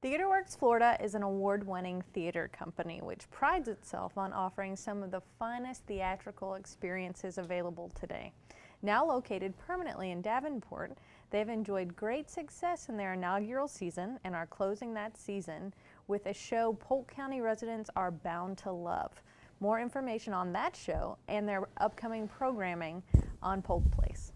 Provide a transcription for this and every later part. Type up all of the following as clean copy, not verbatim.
TheaterWorks Florida is an award-winning theater company which prides itself on offering some of the finest theatrical experiences available today. Now located permanently in Davenport, they've enjoyed great success in their inaugural season and are closing that season with a show Polk County residents are bound to love. More information on that show and their upcoming programming on Polk Place.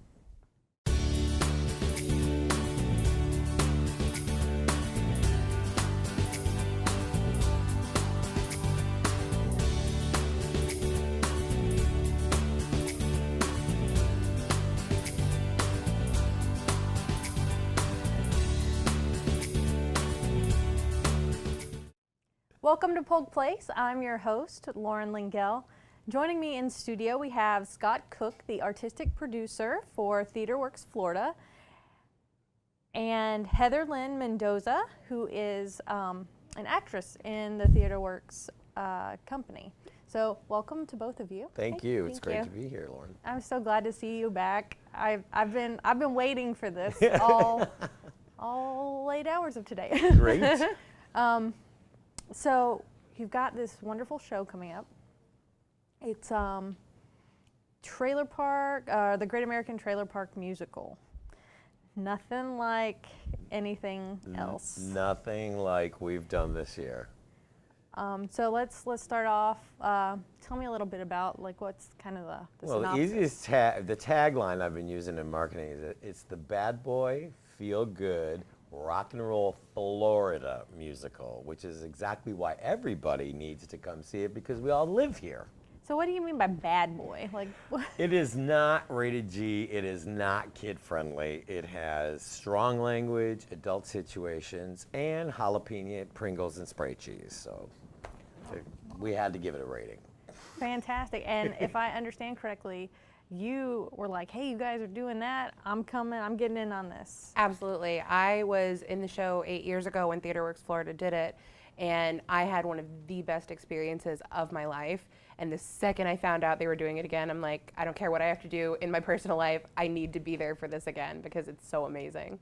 Welcome to Polk Place. I'm your host, Lauren Lingell. Joining me in studio, we have Scott Cook, the artistic producer for TheaterWorks Florida, and Heather Lynn Mendoza, who is an actress in the TheaterWorks company. So welcome to both of you. Thank you. It's great to be here, Lauren. I'm so glad to see you back. I've been waiting for this all late hours of today. Great. So you've got this wonderful show coming up. It's Trailer Park, the Great American Trailer Park Musical. Nothing like anything else. Nothing like we've done this year. So let's start off. Tell me a little bit about what's kind of the Well, synopsis. the easiest the tagline I've been using in marketing is it's the bad boy, feel good, rock and roll Florida musical, which is exactly why everybody needs to come see it because we all live here. So what do you mean by bad boy? It is not rated G. It is not kid friendly. It has strong language, adult situations, and jalapeno, Pringles, and spray cheese. So we had to give it a rating. Fantastic. And if I understand correctly, you were like, hey, you guys are doing that. I'm coming. I'm getting in on this. Absolutely. I was in the show 8 years ago when TheaterWorks Florida did it, and I had one of the best experiences of my life. And the second I found out they were doing it again, I'm like, I don't care what I have to do in my personal life. I need to be there for this again because it's so amazing.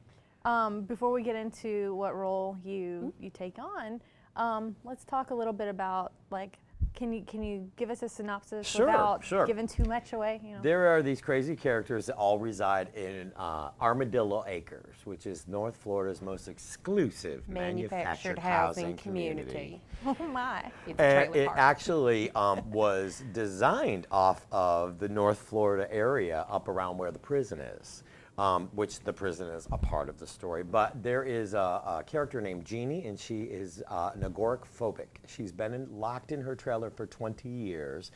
Before we get into what role you take on, let's talk a little bit about can you give us a synopsis without giving too much away? You know? There are these crazy characters that all reside in Armadillo Acres, which is North Florida's most exclusive manufactured housing community. Oh my! It's a trailer It park. actually was designed off of the North Florida area up around where the prison is. Which the prison is a part of the story. But there is a character named Jeannie, and she is an agoraphobic. She's been locked in her trailer for 20 years,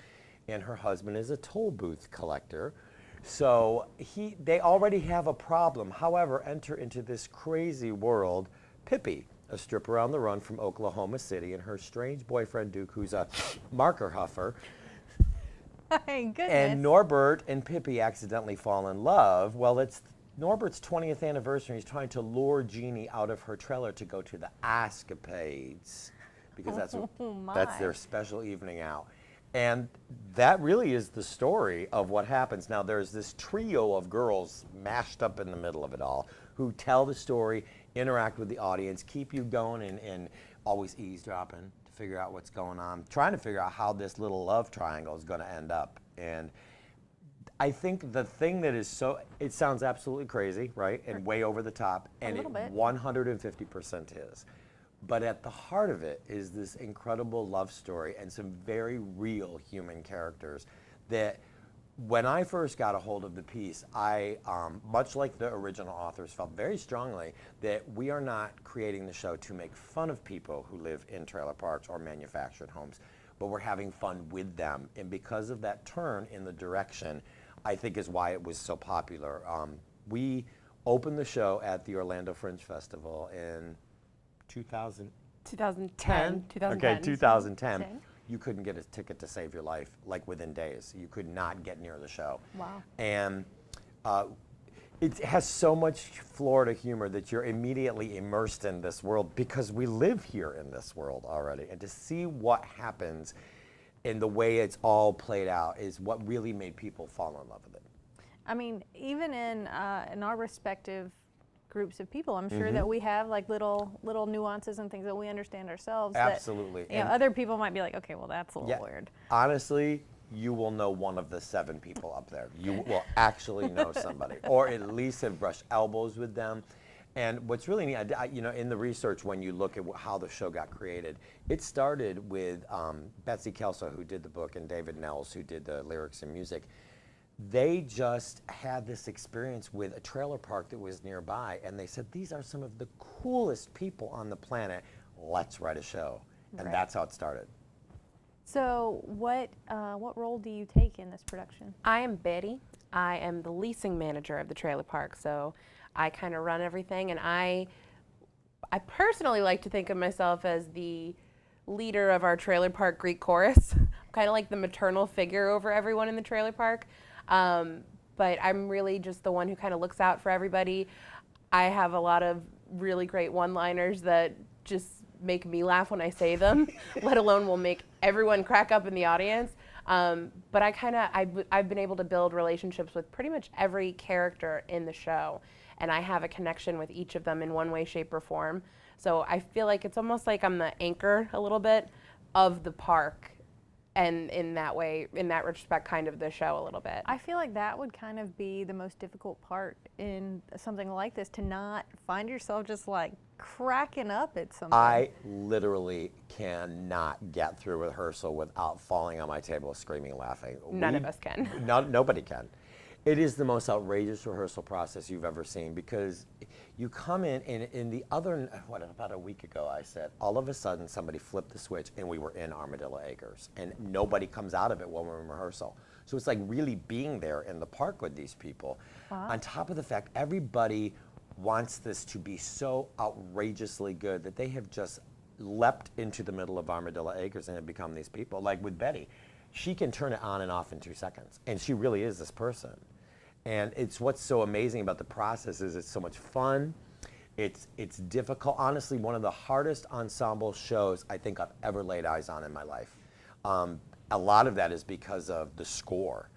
and her husband is a toll booth collector. So they already have a problem. However, enter into this crazy world Pippi, a stripper on the run from Oklahoma City, and her strange boyfriend Duke, who's a marker huffer. My goodness. And Norbert and Pippi accidentally fall in love. Well, it's Norbert's 20th anniversary. He's trying to lure Jeannie out of her trailer to go to the Escapades because that's their special evening out. And that really is the story of what happens. Now, there's this trio of girls mashed up in the middle of it all who tell the story, interact with the audience, keep you going, and always eavesdropping. Figure out what's going on, trying to figure out how this little love triangle is going to end up. And I think the thing that is it sounds absolutely crazy, right? And way over the top, and it 150% is. But at the heart of it is this incredible love story and some very real human characters that when I first got a hold of the piece, I, much like the original authors, felt very strongly that we are not creating the show to make fun of people who live in trailer parks or manufactured homes, but we're having fun with them. And because of that turn in the direction, I think is why it was so popular. We opened the show at the Orlando Fringe Festival in 2010. 2010. Okay, 2010. You couldn't get a ticket to save your life, within days. You could not get near the show. Wow. And it has so much Florida humor that you're immediately immersed in this world because we live here in this world already. And to see what happens and the way it's all played out is what really made people fall in love with it. I mean, even in our respective groups of people. I'm sure that we have like little nuances and things that we understand ourselves. Absolutely. That, you know, other people might be like, okay, well, that's a little weird. Honestly, you will know one of the 7 people up there. You will actually know somebody, or at least have brushed elbows with them. And what's really neat, you know, in the research, when you look at how the show got created, it started with Betsy Kelso, who did the book, and David Nels, who did the lyrics and music. They just had this experience with a trailer park that was nearby, and they said, these are some of the coolest people on the planet. Let's write a show. And that's how it started. So what role do you take in this production? I am Betty. I am the leasing manager of the trailer park, so I kind of run everything, and I personally like to think of myself as the leader of our trailer park Greek chorus. I'm kind of like the maternal figure over everyone in the trailer park, but I'm really just the one who kind of looks out for everybody. I have a lot of really great one-liners that just make me laugh when I say them, let alone will make everyone crack up in the audience. But I've been able to build relationships with pretty much every character in the show, and I have a connection with each of them in one way, shape, or form. So I feel like it's almost like I'm the anchor a little bit of the park, and in that way, in that respect, kind of the show a little bit. I feel like that would kind of be the most difficult part in something like this, to not find yourself just like cracking up at something. I literally cannot get through rehearsal without falling on my table screaming and laughing. None of us can. Nobody can. It is the most outrageous rehearsal process you've ever seen, because you come in the other, about a week ago I said, all of a sudden somebody flipped the switch and we were in Armadillo Acres, and nobody comes out of it when we're in rehearsal. So it's like really being there in the park with these people. Wow. On top of the fact, everybody wants this to be so outrageously good that they have just leapt into the middle of Armadillo Acres and have become these people. Like with Betty, she can turn it on and off in 2 seconds, and she really is this person. And it's what's so amazing about the process is it's so much fun. It's difficult. Honestly, one of the hardest ensemble shows I think I've ever laid eyes on in my life. A lot of that is because of the score.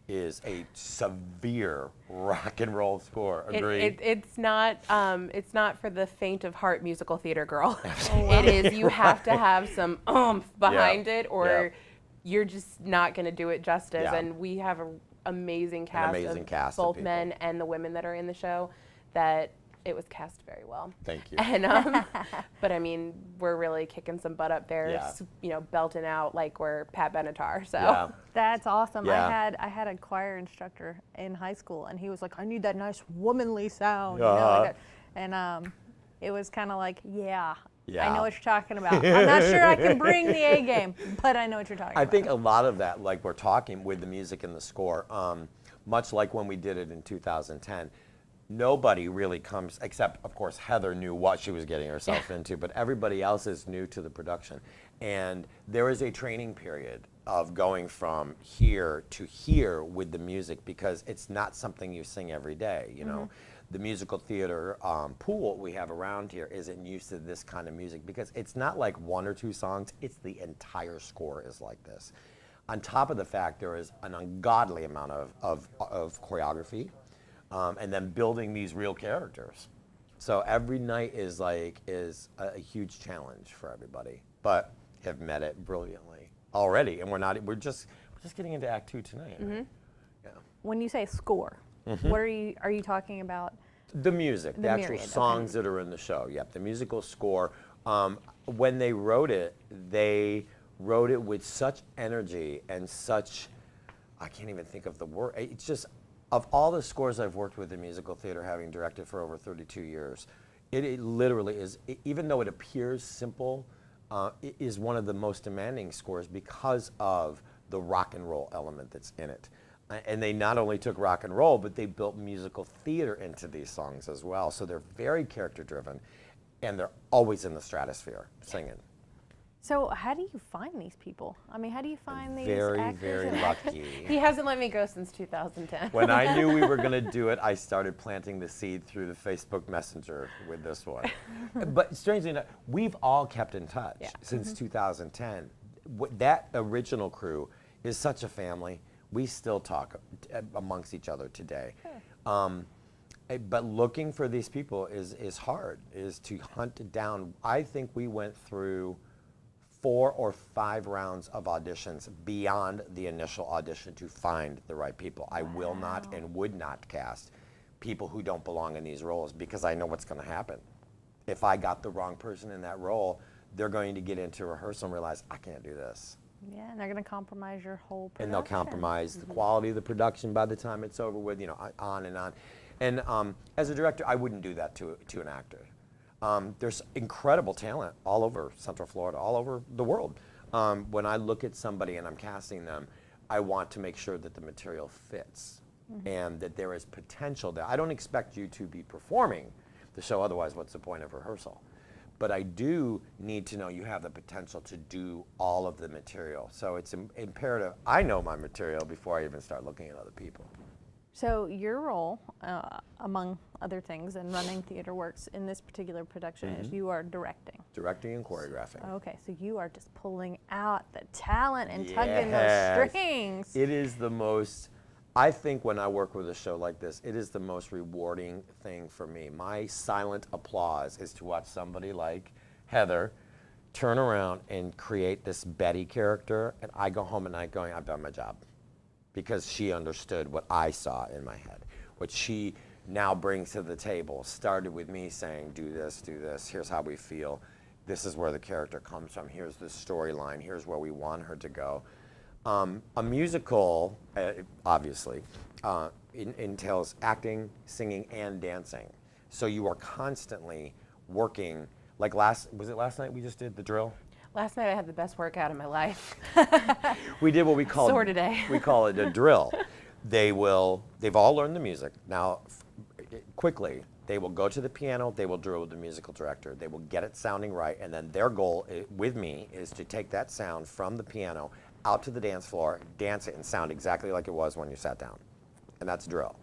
Is a severe rock and roll score. Agree? It's not for the faint of heart musical theater girl. It is, you have to have some behind it, or you're just not going to do it justice. Yeah. And we have an amazing cast, of both men and the women that are in the show, that it was cast very well. Thank you. And but I mean, we're really kicking some butt up there, you know, belting out like we're Pat Benatar. So that's awesome. Yeah. I had a choir instructor in high school, and he was like, I need that nice womanly sound, you know, like that. And it was kind of like, I know what you're talking about. I'm not sure I can bring the A game, but I know what you're talking about. I think a lot of that, like we're talking with the music and the score, much like when we did it in 2010, nobody really comes, except of course Heather knew what she was getting herself into, but everybody else is new to the production. And there is a training period of going from here to here with the music, because it's not something you sing every day, you know. The musical theater pool we have around here isn't used to this kind of music, because it's not like 1 or 2 songs, it's the entire score is like this. On top of the fact, there is an ungodly amount of choreography, and then building these real characters. So every night is a huge challenge for everybody, but have met it brilliantly already, and we're just getting into Act 2 tonight. Right? Yeah. When you say score, what are you talking about? The music, the actual songs that are in the show. Yep, the musical score. When they wrote it with such energy and such, I can't even think of the word. It's just, of all the scores I've worked with in musical theater, having directed for over 32 years, it literally is, even though it appears simple, it is one of the most demanding scores because of the rock and roll element that's in it. And they not only took rock and roll, but they built musical theater into these songs as well. So they're very character driven, and they're always in the stratosphere singing. So how do you find these people? I mean, how do you find these very, actors? Very lucky. He hasn't let me go since 2010. When I knew we were going to do it, I started planting the seed through the Facebook Messenger with this one. But strangely enough, we've all kept in touch since 2010. That original crew is such a family. We still talk amongst each other today. But looking for these people is hard, is to hunt down. I think we went through 4 or 5 rounds of auditions beyond the initial audition to find the right people. I will not and would not cast people who don't belong in these roles because I know what's going to happen. If I got the wrong person in that role, they're going to get into rehearsal and realize, I can't do this. Yeah, and they're going to compromise your whole production. And they'll compromise the quality of the production by the time it's over with, you know, on and on. And as a director, I wouldn't do that to an actor. There's incredible talent all over Central Florida, all over the world. When I look at somebody and I'm casting them, I want to make sure that the material fits and that there is potential there. I don't expect you to be performing the show, otherwise what's the point of rehearsal? But I do need to know you have the potential to do all of the material. So it's imperative I know my material before I even start looking at other people. So your role, among other things, in running TheaterWorks in this particular production is you are directing. Directing and choreographing. Okay, so you are just pulling out the talent and tugging Yes. those strings. It is the most, I think when I work with a show like this, it is the most rewarding thing for me. My silent applause is to watch somebody like Heather turn around and create this Betty character, and I go home at night going, I've done my job. Because she understood what I saw in my head. What she now brings to the table started with me saying, do this, here's how we feel, this is where the character comes from, here's the storyline, here's where we want her to go. A musical, obviously, entails acting, singing, and dancing. So you are constantly working, like was it last night we just did the drill? Last night I had the best workout of my life. We did what we call Sore today. we call it a drill. They've all learned the music. Now, quickly, they will go to the piano, they will drill with the musical director, they will get it sounding right, and then their goal with me is to take that sound from the piano out to the dance floor, dance it, and sound exactly like it was when you sat down. And that's drill.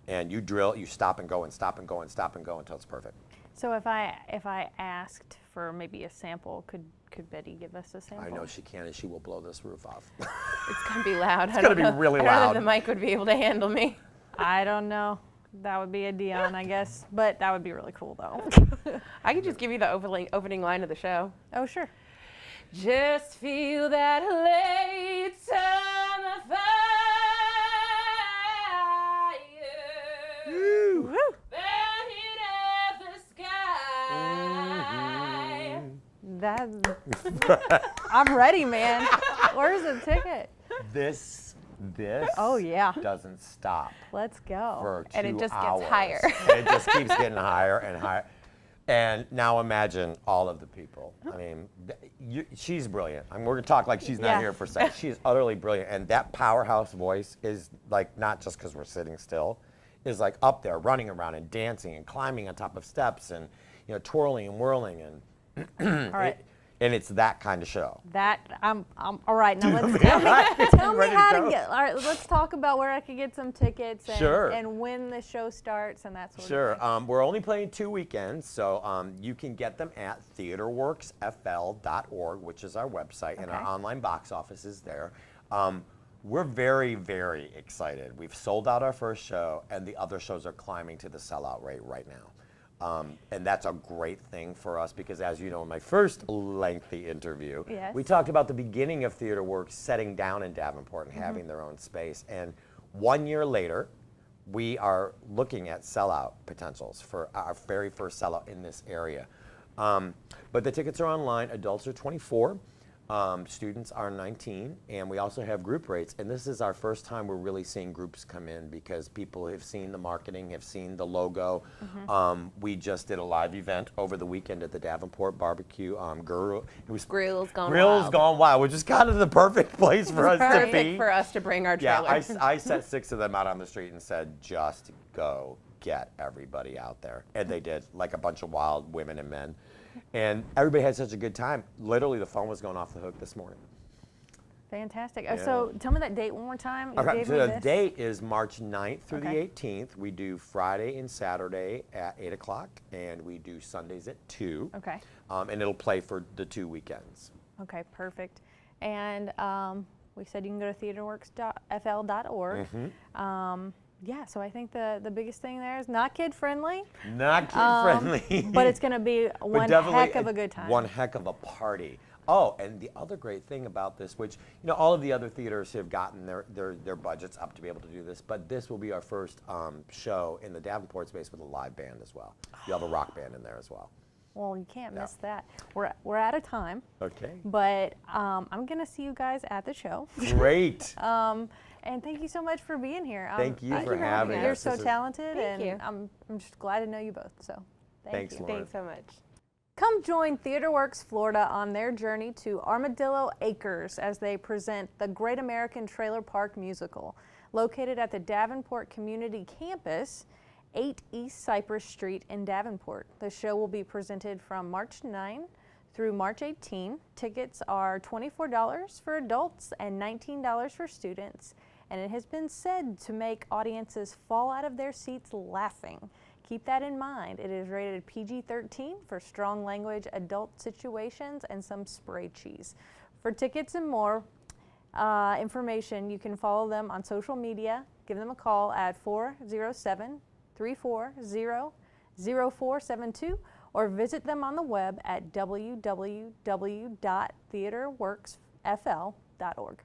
And you drill, you stop and go and stop and go and stop and go until it's perfect. So if I asked for maybe a sample, could Betty give us a sample? I know she can, and she will blow this roof off. It's gonna be loud. It's gonna be really I don't know loud. if the mic would be able to handle me. I don't know. That would be a Dion, I guess. But that would be really cool, though. I could just give you the opening line of the show. Oh, sure. Just feel that late summer fire. Woo. Woo! Burning up the sky. I'm ready, man. Where's the ticket? This Oh, yeah. doesn't stop Let's go. for 2 And it just gets hours. higher. And it just keeps getting higher and higher. And now imagine all of the people. I mean, she's brilliant. I mean, we're gonna talk like she's not Yeah. here for a second. She is utterly brilliant, and that powerhouse voice is like not just because we're sitting still, is like up there, running around and dancing and climbing on top of steps and twirling and whirling and. All right. And it's that kind of show. I'm all right. Now let's tell me Ready to how go? to get. All right, let's talk about where I can get some tickets and, Sure. and when the show starts and that sort of Sure. thing. We're only playing 2 weekends, so you can get them at theaterworksfl.org, which is our website, and our Okay. online box office is there. We're very, very excited. We've sold out our first show, and the other shows are climbing to the sellout rate right now. And that's a great thing for us because, as you know, in my first lengthy interview, Yes. we talked about the beginning of TheaterWorks setting down in Davenport and having their own space. And 1 year later, we are looking at sellout potentials for our very first sellout in this area. But the tickets are online. Adults are 24. Students are 19, and we also have group rates. And this is our first time we're really seeing groups come in because people have seen the marketing, have seen the logo. We just did a live event over the weekend at the Davenport Barbecue. It was Grill's Gone Grill's Wild. Gone Wild, which is kind of the perfect place for us to Perfect be. for us to bring our Yeah, trailer. I set 6 of them out on the street and said, just go get everybody out there. And they did, like a bunch of wild women and men. And everybody had such a good time. Literally, the phone was going off the hook this morning. Fantastic. Yeah. So tell me that date one more time. You Okay, gave so me the this. date is March 9th through Okay. the 18th. We do Friday and Saturday at 8 o'clock, and we do Sundays at 2. Okay. And it'll play for the 2 weekends. Okay, perfect. And we said you can go to theaterworksfl.org. Yeah, so I think the biggest thing there is not kid friendly, Not kid-friendly. but it's going to be But one definitely heck of a good time. One heck of a party. Oh, and the other great thing about this, which, you know, all of the other theaters have gotten their budgets up to be able to do this, but this will be our first show in the Davenport space with a live band as well. You'll have a rock band in there as well. Well, you can't Yeah. miss that. We're out of time, Okay. but I'm going to see you guys at the show. Great. And thank you so much for being here. Thank you for having having us. You're us. so This is- talented, Thank and you. I'm just glad to know you both. So thank Thanks, you. Lauren. Thanks so much. Come join TheaterWorks Florida on their journey to Armadillo Acres as they present the Great American Trailer Park Musical, located at the Davenport Community Campus, 8 East Cypress Street in Davenport. The show will be presented from March 9 through March 18. Tickets are $24 for adults and $19 for students, and it has been said to make audiences fall out of their seats laughing. Keep that in mind. It is rated PG-13 for strong language, adult situations, and some spray cheese. For tickets and more information, you can follow them on social media. Give them a call at 407-340-0472 or visit them on the web at www.theaterworksfl.org.